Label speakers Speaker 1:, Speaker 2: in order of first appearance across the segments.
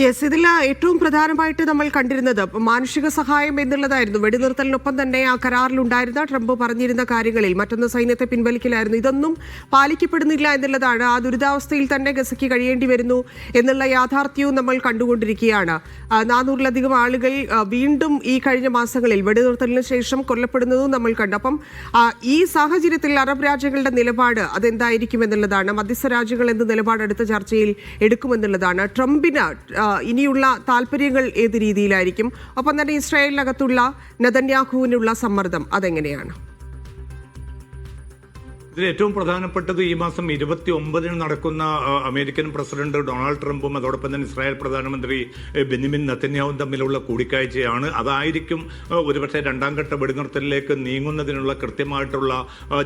Speaker 1: Yes, ഇതിൽ ഏറ്റവും പ്രധാനമായിട്ട് നമ്മൾ കണ്ടിരുന്നത് മാനുഷിക സഹായം എന്നുള്ളതായിരുന്നു. വെടിനിർത്തലിനൊപ്പം തന്നെ ആ കരാറിലുണ്ടായിരുന്ന ട്രംപ് പറഞ്ഞിരുന്ന കാര്യങ്ങളിൽ മറ്റൊന്ന് സൈന്യത്തെ പിൻവലിക്കലായിരുന്നു. ഇതൊന്നും പാലിക്കപ്പെടുന്നില്ല എന്നുള്ളതാണ്. ആ ദുരിതാവസ്ഥയിൽ തന്നെ ഗസയ്ക്ക് കഴിയേണ്ടി വരുന്നു എന്നുള്ള യാഥാർത്ഥ്യവും നമ്മൾ കണ്ടുകൊണ്ടിരിക്കുകയാണ്. 400-ലധികം ആളുകൾ വീണ്ടും ഈ കഴിഞ്ഞ മാസങ്ങളിൽ വെടിനിർത്തലിന് ശേഷം കൊല്ലപ്പെടുന്നതും നമ്മൾ കണ്ടു. അപ്പം ഈ സാഹചര്യത്തിൽ അറബ് രാജ്യങ്ങളുടെ നിലപാട് അതെന്തായിരിക്കും എന്നുള്ളതാണ്. മധ്യസ്ഥ രാജ്യങ്ങൾ എന്ത് നിലപാട് അടുത്ത ചർച്ചയിൽ എടുക്കുമെന്നുള്ളതാണ്. ട്രംപിന് ഇനിയുള്ള താല്പര്യങ്ങൾ ഏത് രീതിയിലായിരിക്കും? ഒപ്പം തന്നെ ഇസ്രായേലിനകത്തുള്ള നെതന്യാഹുവിനുള്ള സമ്മർദ്ദം അതെങ്ങനെയാണ്?
Speaker 2: ഇതിൽ ഏറ്റവും പ്രധാനപ്പെട്ടത് ഈ മാസം 29-ന് നടക്കുന്ന അമേരിക്കൻ പ്രസിഡന്റ് ഡൊണാൾഡ് ട്രംപും അതോടൊപ്പം തന്നെ ഇസ്രായേൽ പ്രധാനമന്ത്രി ബെന്യാമിൻ നെതന്യാഹുവും തമ്മിലുള്ള കൂടിക്കാഴ്ചയാണ്. അതായിരിക്കും ഒരുപക്ഷെ രണ്ടാം ഘട്ട വെടിനിർത്തലിലേക്ക് നീങ്ങുന്നതിനുള്ള കൃത്യമായിട്ടുള്ള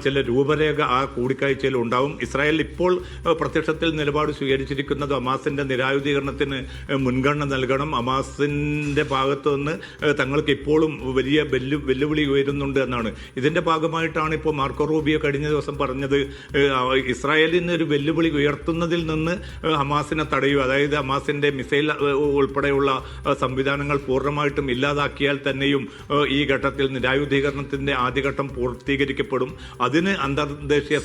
Speaker 2: ചില രൂപരേഖ ആ കൂടിക്കാഴ്ചയിൽ ഉണ്ടാവും. ഇസ്രായേൽ ഇപ്പോൾ പ്രത്യക്ഷത്തിൽ നിലപാട് സ്വീകരിച്ചിരിക്കുന്നത് ഹമാസിന്റെ നിരായുധീകരണത്തിന് മുൻഗണന നൽകണം, ഹമാസിന്റെ ഭാഗത്തു നിന്ന് തങ്ങൾക്ക് ഇപ്പോഴും വലിയ വെല്ലുവിളി ഉയരുന്നുണ്ട് എന്നാണ്. ഇതിന്റെ ഭാഗമായിട്ടാണ് ഇപ്പോൾ മാർക്കോ റൂബിയോ കഴിഞ്ഞ ദിവസം പറഞ്ഞത് ഇസ്രായേലിന് ഒരു വെല്ലുവിളി ഉയർത്തുന്നതിൽ നിന്ന് ഹമാസിനെ തടയുക, അതായത് ഹമാസിന്റെ മിസൈൽ ഉൾപ്പെടെയുള്ള സംവിധാനങ്ങൾ പൂർണ്ണമായിട്ടും ഇല്ലാതാക്കിയാൽ തന്നെയും ഈ ഘട്ടത്തിൽ നിരായുധീകരണത്തിന്റെ ആദ്യഘട്ടം പൂർത്തീകരിക്കപ്പെടും. അതിന് അന്തർദേശീയ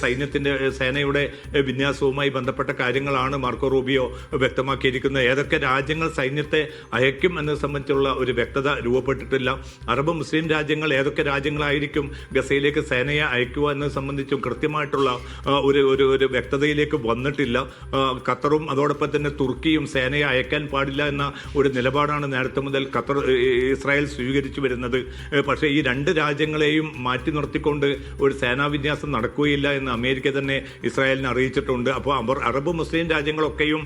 Speaker 2: സേനയുടെ വിന്യാസവുമായി ബന്ധപ്പെട്ട കാര്യങ്ങളാണ് മാർക്കോ റൂബിയോ വ്യക്തമാക്കിയിരിക്കുന്നത്. ഏതൊക്കെ രാജ്യങ്ങൾ സൈന്യത്തെ അയക്കും എന്നത് സംബന്ധിച്ചുള്ള ഒരു വ്യക്തത രൂപപ്പെട്ടിട്ടില്ല. അറബ് മുസ്ലിം രാജ്യങ്ങൾ ഏതൊക്കെ രാജ്യങ്ങളായിരിക്കും ഗസയിലേക്ക് സേനയെ അയക്കുക എന്നത് സംബന്ധിച്ചും കൃത്യമായിട്ടുള്ള ഒരു വ്യക്തതയിലേക്ക് വന്നിട്ടില്ല. ഖത്തറും അതോടൊപ്പം തന്നെ തുർക്കിയും സേനയെ അയക്കാൻ പാടില്ല എന്ന ഒരു നിലപാടാണ് നേരത്തെ മുതൽ ഇസ്രായേൽ സ്വീകരിച്ചു വരുന്നത്. പക്ഷേ ഈ രണ്ട് രാജ്യങ്ങളെയും മാറ്റി നിർത്തിക്കൊണ്ട് ഒരു സേനാവിന്യാസം നടക്കുകയില്ല എന്ന് അമേരിക്ക തന്നെ ഇസ്രായേലിനെ അറിയിച്ചിട്ടുണ്ട്. അപ്പോൾ അറബ് മുസ്ലിം രാജ്യങ്ങളൊക്കെയും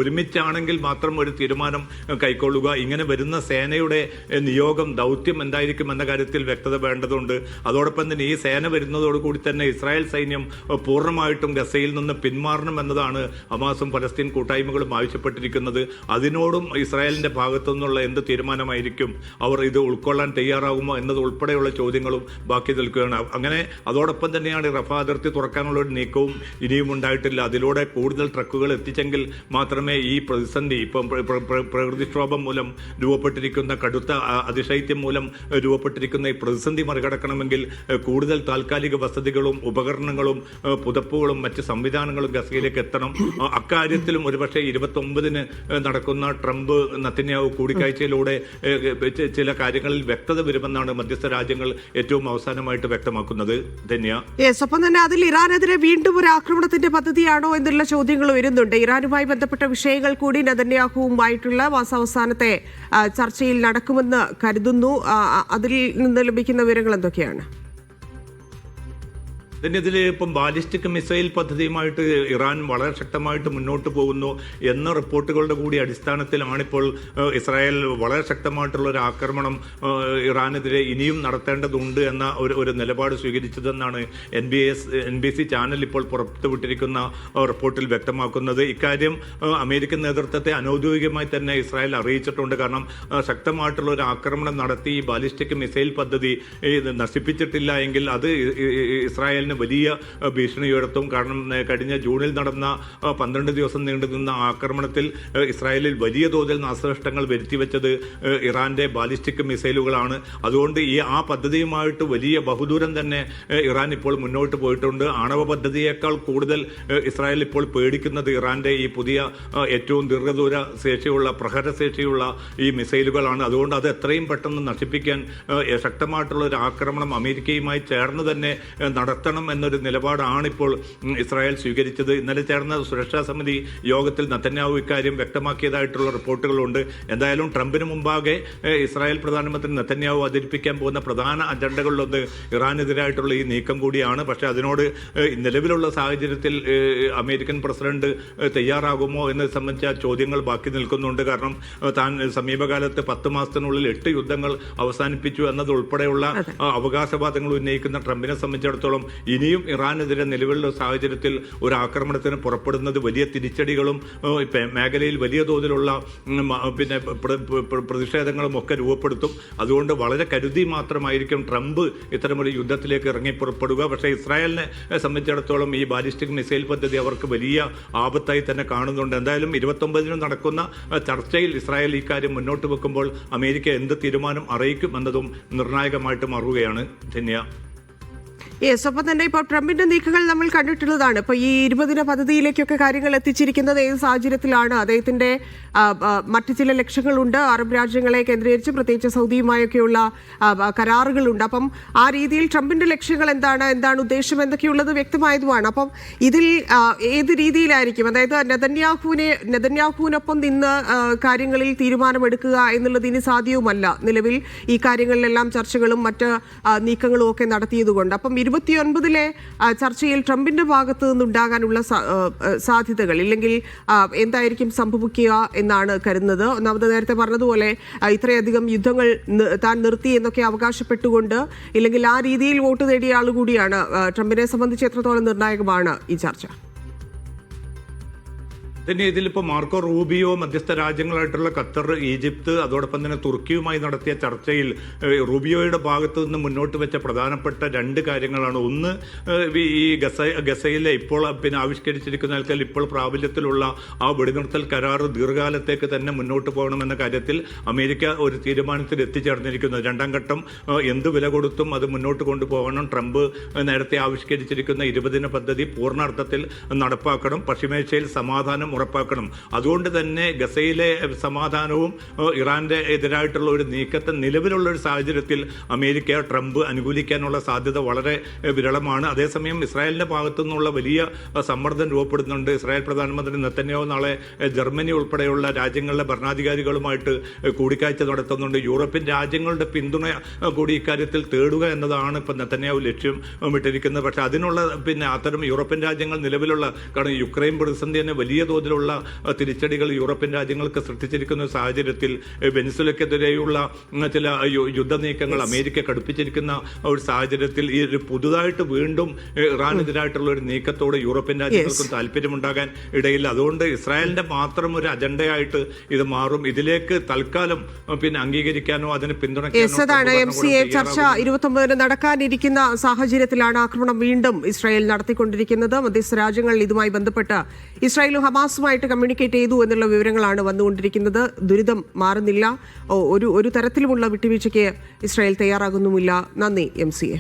Speaker 2: ഒരുമിച്ചാണെങ്കിൽ മാത്രം ഒരു തീരുമാനം കൈക്കൊള്ളുക. ഇങ്ങനെ വരുന്ന സേനയുടെ നിയോഗം ദൗത്യം എന്തായിരിക്കും എന്ന കാര്യത്തിൽ വ്യക്തത വേണ്ടതുണ്ട്. അതോടൊപ്പം തന്നെ ഈ സേന വരുന്നതോടുകൂടി തന്നെ ഇസ്രായേൽ സൈന്യം പൂർണ്ണമായിട്ടും ഗസയിൽ നിന്ന് പിന്മാറണം എന്നതാണ് ഹമാസും പലസ്തീൻ കൂട്ടായ്മകളും ആവശ്യപ്പെട്ടിരിക്കുന്നത്. അതിനോടും ഇസ്രായേലിന്റെ ഭാഗത്തു നിന്നുള്ള എന്ത് തീരുമാനമായിരിക്കും, അവർ ഇത് ഉൾക്കൊള്ളാൻ തയ്യാറാകുമോ എന്നത് ഉൾപ്പെടെയുള്ള ചോദ്യങ്ങളും ബാക്കി നിൽക്കുകയാണ്. അങ്ങനെ അതോടൊപ്പം തന്നെയാണ് റഫ അതിർത്തി തുറക്കാനുള്ള ഒരു നീക്കവും ഇനിയും ഉണ്ടായിട്ടില്ല. അതിലൂടെ കൂടുതൽ ട്രക്കുകൾ എത്തിച്ചെങ്കിൽ മാത്രമേ ഈ പ്രതിസന്ധി, ഇപ്പം പ്രകൃതിക്ഷോഭം മൂലം രൂപപ്പെട്ടിരിക്കുന്ന കടുത്ത അതിശൈത്യം മൂലം രൂപപ്പെട്ടിരിക്കുന്ന ഈ പ്രതിസന്ധി മറികടക്കണമെങ്കിൽ കൂടുതൽ താൽക്കാലിക വസതികളും ഉപകരണങ്ങളും പുതപ്പുകളും മറ്റ് സംവിധാനങ്ങളും ഗസയിലേക്ക് എത്തണം. അക്കാര്യത്തിലും ഒരുപക്ഷെ 29-ന് നടക്കുന്ന ട്രംപ് നെതന്യാഹു കൂടിക്കാഴ്ചയിലൂടെ ചില കാര്യങ്ങളിൽ വ്യക്തത വരുമെന്നാണ് മധ്യസ്ഥ രാജ്യങ്ങൾ ഏറ്റവും അവസാനമായിട്ട് വ്യക്തമാക്കുന്നത്.
Speaker 1: ഒപ്പം തന്നെ അതിൽ ഇറാനെതിരെ വീണ്ടും ഒരു ആക്രമണത്തിന്റെ പദ്ധതിയാണോ എന്നുള്ള ചോദ്യങ്ങൾ വരുന്നുണ്ട്. ഇറാനുമായി ബന്ധപ്പെട്ട വിഷയങ്ങൾ കൂടി നെതന്യാഹുവുമായിട്ടുള്ള മാസാവസാനത്തെ ചർച്ചയിൽ നടക്കുമെന്ന് കരുതുന്നു. അതിൽ നിന്ന് ലഭിക്കുന്ന വിവരങ്ങൾ എന്തൊക്കെയാണ്?
Speaker 2: ഇതിൽ ഇപ്പം ബാലിസ്റ്റിക് മിസൈൽ പദ്ധതിയുമായിട്ട് ഇറാൻ വളരെ ശക്തമായിട്ട് മുന്നോട്ട് പോകുന്നു എന്ന റിപ്പോർട്ടുകളുടെ കൂടി അടിസ്ഥാനത്തിലാണിപ്പോൾ ഇസ്രായേൽ വളരെ ശക്തമായിട്ടുള്ള ഒരു ആക്രമണം ഇറാനെതിരെ ഇനിയും നടത്തേണ്ടതുണ്ട് എന്ന ഒരു നിലപാട് സ്വീകരിച്ചതെന്നാണ് NBC ചാനൽ ഇപ്പോൾ പുറത്തുവിട്ടിരിക്കുന്ന റിപ്പോർട്ടിൽ വ്യക്തമാക്കുന്നത്. ഇക്കാര്യം അമേരിക്കൻ നേതൃത്വത്തെ അനൗദ്യോഗികമായി തന്നെ ഇസ്രായേൽ അറിയിച്ചിട്ടുണ്ട്. കാരണം ശക്തമായിട്ടുള്ള ഒരു ആക്രമണം നടത്തി ഈ ബാലിസ്റ്റിക് മിസൈൽ പദ്ധതി നശിപ്പിച്ചിട്ടില്ല എങ്കിൽ അത് ഇസ്രായേലിന് വലിയ ഭീഷണി ഉയർത്തും. കാരണം കഴിഞ്ഞ ജൂണിൽ നടന്ന 12 ദിവസം നീണ്ടുനിന്ന ആക്രമണത്തിൽ ഇസ്രായേലിൽ വലിയ തോതിൽ നാശനഷ്ടങ്ങൾ വരുത്തിവെച്ചത് ഇറാന്റെ ബാലിസ്റ്റിക് മിസൈലുകളാണ്. അതുകൊണ്ട് ആ പദ്ധതിയുമായിട്ട് വലിയ ബഹുദൂരം തന്നെ ഇറാൻ ഇപ്പോൾ മുന്നോട്ട് പോയിട്ടുണ്ട്. ആണവ പദ്ധതിയേക്കാൾ കൂടുതൽ ഇസ്രായേൽ ഇപ്പോൾ പേടിക്കുന്നത് ഇറാന്റെ ഈ പുതിയ ഏറ്റവും ദീർഘദൂര ശേഷിയുള്ള പ്രഹരശേഷിയുള്ള ഈ മിസൈലുകളാണ്. അതുകൊണ്ട് അത് എത്രയും പെട്ടെന്ന് നശിപ്പിക്കാൻ ശക്തമായിട്ടുള്ള ഒരു ആക്രമണം അമേരിക്കയുമായി ചേർന്ന് തന്നെ നടത്തണം എന്നൊരു നിലപാടാണ് ഇപ്പോൾ ഇസ്രായേൽ സ്വീകരിച്ചത്. ഇന്നലെ ചേർന്ന സുരക്ഷാ സമിതി യോഗത്തിൽ നെതന്യാഹു ഇക്കാര്യം വ്യക്തമാക്കിയതായിട്ടുള്ള റിപ്പോർട്ടുകളുണ്ട്. എന്തായാലും ട്രംപിന് മുമ്പാകെ ഇസ്രായേൽ പ്രധാനമന്ത്രി നെതന്യാഹു അവതരിപ്പിക്കാൻ പോകുന്ന പ്രധാന അജണ്ടകളിലൊന്ന് ഇറാനെതിരായിട്ടുള്ള ഈ നീക്കം കൂടിയാണ്. പക്ഷേ അതിനോട് നിലവിലുള്ള സാഹചര്യത്തിൽ അമേരിക്കൻ പ്രസിഡന്റ് തയ്യാറാകുമോ എന്നത് സംബന്ധിച്ച ചോദ്യങ്ങൾ ബാക്കി നിൽക്കുന്നുണ്ട്. കാരണം താൻ സമീപകാലത്ത് 10 മാസത്തിനുള്ളിൽ 8 യുദ്ധങ്ങൾ അവസാനിപ്പിച്ചു എന്നതുൾപ്പെടെയുള്ള അവകാശവാദങ്ങൾ ഉന്നയിക്കുന്ന ട്രംപിനെ സംബന്ധിച്ചിടത്തോളം ഇനിയും ഇറാനെതിരെ നിലവിലുള്ള സാഹചര്യത്തിൽ ഒരു ആക്രമണത്തിന് പുറപ്പെടുന്നത് വലിയ തിരിച്ചടികളും മേഖലയിൽ വലിയ തോതിലുള്ള പിന്നെ പ്രതിഷേധങ്ങളും ഒക്കെ രൂപപ്പെടുത്തും. അതുകൊണ്ട് വളരെ കരുതി മാത്രമായിരിക്കും ട്രംപ് ഇത്തരമൊരു യുദ്ധത്തിലേക്ക് ഇറങ്ങി പുറപ്പെടുക. പക്ഷേ ഇസ്രായേലിനെ സംബന്ധിച്ചിടത്തോളം ഈ ബാലിസ്റ്റിക് മിസൈൽ പദ്ധതി അവർക്ക് വലിയ ആപത്തായി തന്നെ കാണുന്നുണ്ട്. എന്തായാലും 29 നടക്കുന്ന ചർച്ചയിൽ ഇസ്രായേൽ ഈ കാര്യം മുന്നോട്ട് വെക്കുമ്പോൾ അമേരിക്ക എന്ത് തീരുമാനം അറിയിക്കും എന്നതും നിർണായകമായിട്ട് മാറുകയാണ്. ധന്യ.
Speaker 1: യെസ്, ഒപ്പം തന്നെ ഇപ്പോൾ ട്രംപിന്റെ നീക്കങ്ങൾ നമ്മൾ കണ്ടിട്ടുള്ളതാണ്. ഇപ്പോൾ ഈ 20 പദ്ധതിയിലേക്കൊക്കെ കാര്യങ്ങൾ എത്തിച്ചിരിക്കുന്നത് ഏത് സാഹചര്യത്തിലാണ്? അദ്ദേഹത്തിന്റെ മറ്റു ചില ലക്ഷ്യങ്ങളുണ്ട്, അറബ് രാജ്യങ്ങളെ കേന്ദ്രീകരിച്ച് പ്രത്യേകിച്ച് സൗദിയുമായൊക്കെയുള്ള കരാറുകളുണ്ട്. അപ്പം ആ രീതിയിൽ ട്രംപിന്റെ ലക്ഷ്യങ്ങൾ എന്താണ് ഉദ്ദേശം എന്തൊക്കെയുള്ളത് വ്യക്തമായതുമാണ്. അപ്പം ഇതിൽ ഏത് രീതിയിലായിരിക്കും, അതായത് നെതന്യാഹുവിനൊപ്പം നിന്ന് കാര്യങ്ങളിൽ തീരുമാനമെടുക്കുക എന്നുള്ളത് ഇനി സാധ്യവുമല്ല. നിലവിൽ ഈ കാര്യങ്ങളിലെല്ലാം ചർച്ചകളും മറ്റ് നീക്കങ്ങളും ഒക്കെ നടത്തിയതുകൊണ്ട്. അപ്പം 29 ചർച്ചയിൽ ട്രംപിന്റെ ഭാഗത്തു നിന്നുണ്ടാകാനുള്ള സാധ്യതകൾ ഇല്ലെങ്കിൽ എന്തായിരിക്കും സംഭവിക്കുക എന്നാണ് കരുതുന്നത്. ഒന്നാമത് നേരത്തെ പറഞ്ഞതുപോലെ ഇത്രയധികം യുദ്ധങ്ങൾ താൻ നിർത്തി എന്നൊക്കെ അവകാശപ്പെട്ടുകൊണ്ട് ഇല്ലെങ്കിൽ ആ രീതിയിൽ വോട്ട് നേടിയ ആളുകൂടിയാണ്. ട്രംപിനെ സംബന്ധിച്ച് എത്രത്തോളം നിർണായകമാണ് ഈ ചർച്ച?
Speaker 2: തന്നെ ഇതിലിപ്പോൾ മാർക്കോ റൂബിയോ, മധ്യസ്ഥ രാജ്യങ്ങളായിട്ടുള്ള ഖത്തർ, ഈജിപ്ത്, അതോടൊപ്പം തന്നെ തുർക്കിയുമായി നടത്തിയ ചർച്ചയിൽ റൂബിയോയുടെ ഭാഗത്തു നിന്ന് മുന്നോട്ട് വെച്ച പ്രധാനപ്പെട്ട 2 കാര്യങ്ങളാണ്. ഒന്ന്, ഈ ഗസയിലെ ഇപ്പോൾ പിന്നെ ആവിഷ്കരിച്ചിരിക്കുന്ന ഇപ്പോൾ പ്രാബല്യത്തിലുള്ള ആ വെടിനിർത്തൽ കരാർ ദീർഘകാലത്തേക്ക് തന്നെ മുന്നോട്ട് പോകണമെന്ന കാര്യത്തിൽ അമേരിക്ക ഒരു തീരുമാനത്തിൽ എത്തിച്ചേർന്നിരിക്കുന്നത്. 2ാം ഘട്ടം എന്ത് വില കൊടുത്തും അത് മുന്നോട്ട് കൊണ്ടുപോകണം. ട്രംപ് നേരത്തെ ആവിഷ്കരിച്ചിരിക്കുന്ന 20 പദ്ധതി പൂർണ്ണാർത്ഥത്തിൽ നടപ്പാക്കണം. പശ്ചിമേഷ്യയിൽ സമാധാനം ഉറപ്പാക്കണം. അതുകൊണ്ട് തന്നെ ഗസയിലെ സമാധാനവും ഇറാന്റെ എതിരായിട്ടുള്ള ഒരു നീക്കത്തെ നിലവിലുള്ള ഒരു സാഹചര്യത്തിൽ അമേരിക്ക ട്രംപ് അനുകൂലിക്കാനുള്ള സാധ്യത വളരെ വിരളമാണ്. അതേസമയം ഇസ്രായേലിന്റെ ഭാഗത്തു നിന്നുള്ള വലിയ സമ്മർദ്ദം രൂപപ്പെടുന്നുണ്ട്. ഇസ്രായേൽ പ്രധാനമന്ത്രി നെതന്യാഹു നാളെ ജർമ്മനി ഉൾപ്പെടെയുള്ള രാജ്യങ്ങളിലെ ഭരണാധികാരികളുമായിട്ട് കൂടിക്കാഴ്ച നടത്തുന്നുണ്ട്. യൂറോപ്യൻ രാജ്യങ്ങളുടെ പിന്തുണ കൂടി ഇക്കാര്യത്തിൽ തേടുക എന്നതാണ് ഇപ്പം നെതന്യാഹു ലക്ഷ്യം വിട്ടിരിക്കുന്നത്. പക്ഷേ അതിനുള്ള അത്തരം യൂറോപ്യൻ രാജ്യങ്ങൾ നിലവിലുള്ള, കാരണം യുക്രൈൻ പ്രതിസന്ധി തന്നെ വലിയ തോതിലുള്ള തിരിച്ചടികൾ യൂറോപ്യൻ രാജ്യങ്ങൾക്ക് സൃഷ്ടിച്ചിരിക്കുന്ന സാഹചര്യത്തിൽ വെനിസ്വലക്കെതിരെയുള്ള ചില യുദ്ധനീക്കങ്ങൾ അമേരിക്ക കടുപ്പിച്ചിരിക്കുന്ന ഒരു സാഹചര്യത്തിൽ ഈ ഒരു പുതുതായിട്ട് വീണ്ടും ഇറാനെതിരായിട്ടുള്ള ഒരു നീക്കത്തോട് യൂറോപ്യൻ രാജ്യങ്ങൾക്കും താല്പര്യമുണ്ടാകാൻ ഇടയില്ല. അതുകൊണ്ട് ഇസ്രായേലിന്റെ മാത്രം ഒരു അജണ്ടയായിട്ട് ഇത് മാറും. ഇതിലേക്ക് തൽക്കാലം അംഗീകരിക്കാനോ അതിന് പിന്തുണയ്ക്കാനോ
Speaker 1: ചർച്ച 29 നടക്കാനിരിക്കുന്ന സാഹചര്യത്തിലാണ് ആക്രമണം വീണ്ടും ഇസ്രായേൽ നടത്തിക്കൊണ്ടിരിക്കുന്നത്. മധ്യസ്ഥ രാജ്യങ്ങൾ ഇതുമായി ബന്ധപ്പെട്ട് ഇസ്രായേലും ഹമാസുമായിട്ട് കമ്മ്യൂണിക്കേറ്റ് ചെയ്തു എന്നുള്ള വിവരങ്ങളാണ് വന്നുകൊണ്ടിരിക്കുന്നത്. ദുരിതം മാറുന്നില്ല. ഒരു തരത്തിലുമുള്ള വിട്ടുവീഴ്ചയ്ക്ക് ഇസ്രായേൽ തയ്യാറാകുന്നുമില്ല. നന്ദി MCA.